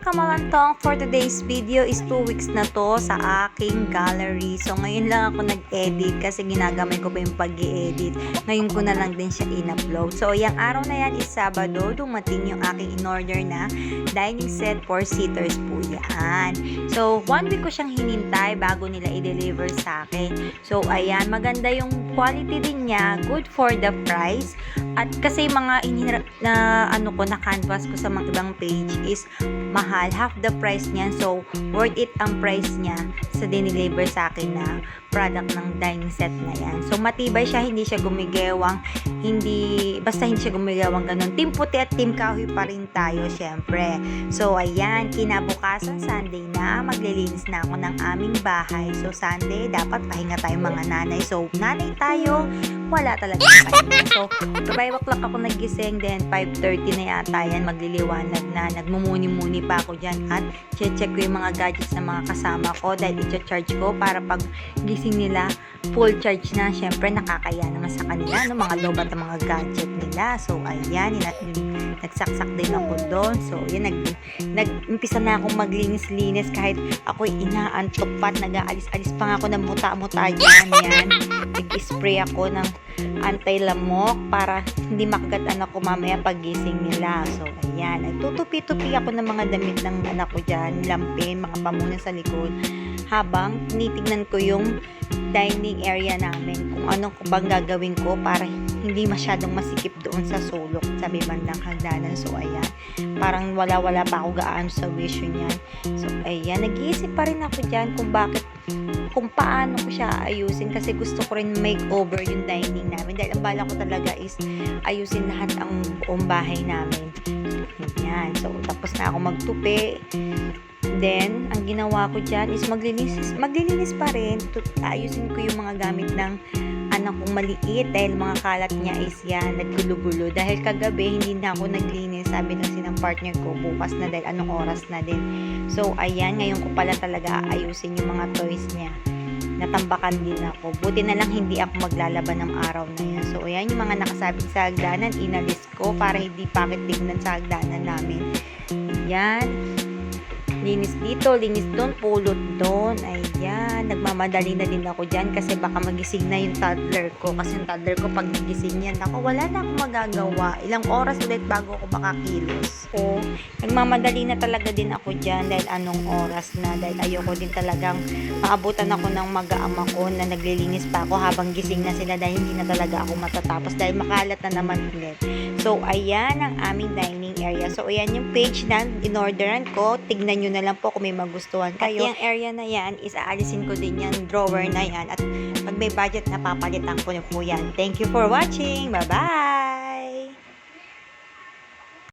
kamalantong, for today's video is 2 weeks na to sa aking gallery. So ngayon lang ako nag-edit kasi ginagamay ko pa yung pag-i-edit. Ngayon ko na lang din siya in-upload. So yung araw na yan is Sabado, dumating yung aking in-order na dining set for sitters po yan. So 1 week ko siyang hinintay bago nila i-deliver sa akin. So ayan, maganda yung quality din niya, good for the price. At kasi mga na canvas ko sa mga ibang page is mahal, half the price niyan. So worth it ang price niya sa dineliver sa akin na product ng dining set na yan. So matibay siya, hindi siya gumigewang, basta hindi siya gumigewang ganun. Team puti at team kahoy pa rin tayo syempre. So ayan, kinabukasan Sunday na, maglilinis na ako ng aming bahay. So Sunday, dapat pahinga tayo mga nanay. So nanay tayo, wala talaga pahinga. So 5 o'clock ako nagising, then 5:30 na yata yan, magliliwanag na. Nagmumuni-muni pa ako dyan at check ko yung mga gadgets ng mga kasama ko dahil i-charge ko para pag gising nila full charge na. Syempre nakakaya naman sa kanila no, mga lobat ng mga gadget nila. So ayan, nagsaksak din ako doon. So yan, nag-umpisa na akong maglinis-linis kahit ako'y inaantok pa at nag-aalis-alis pa nga ako ng muta-muta dyan. Yan, nag-spray ako ng anti-lamok para hindi makagat anak ko mamaya pagising nila. So ayan, nagtutupi-tupi ako ng mga damit ng anak ko dyan, lampin, mga pamunan sa likod, habang tinitignan ko yung dining area namin kung ano bang gagawin ko para hindi masyadong masikip doon sa sulok sa may bandang hagdanan. So ayan, parang wala pa ako gaano sa vision niyan. So ayan, nag-iisip pa rin ako dyan kung paano ko siya ayusin kasi gusto ko rin makeover yung dining namin dahil ang bala ko talaga is ayusin lahat ang buong bahay namin. Ayan, so tapos na ako magtupi. Then, ang ginawa ko dyan is maglilinis pa rin. Ayusin ko yung mga gamit ng anak kong maliit dahil mga kalat niya is yan, naggulo-gulo. Dahil kagabi, hindi na ako naglinis. Sabi ng partner ko, bukas na dahil anong oras na din. So, ayan, ngayon ko pala talaga ayusin yung mga toys niya. Natambakan din ako. Buti na lang hindi ako maglalaban ng araw na yan. So, ayan, yung mga nakasabit sa hagdanan, inalis ko para hindi pakit tignan sa hagdanan namin. Ayan. Linis dito, linis doon, pulot doon. Ayan, nagmamadali na din ako dyan kasi baka magising na yung toddler ko. Kasi yung toddler ko pag nagising yan, ako wala na akong magagawa. Ilang oras ulit bago ako makakilos. So, nagmamadali na talaga din ako dyan dahil anong oras na. Dahil ayoko din talagang maabutan ako ng mag-aama ko na naglilinis pa ako habang gising na sila dahil hindi na talaga ako matatapos dahil makalat na naman ulit. So, ayan ang aming dining area. So, ayan yung page na in-orderan ko. Tignan nyo na lang po kung may magustuhan kayo. At yung area na yan is aalisin ko din yan, drawer na yan. At pag may budget na papalitan ko na po yan. Thank you for watching. Bye-bye!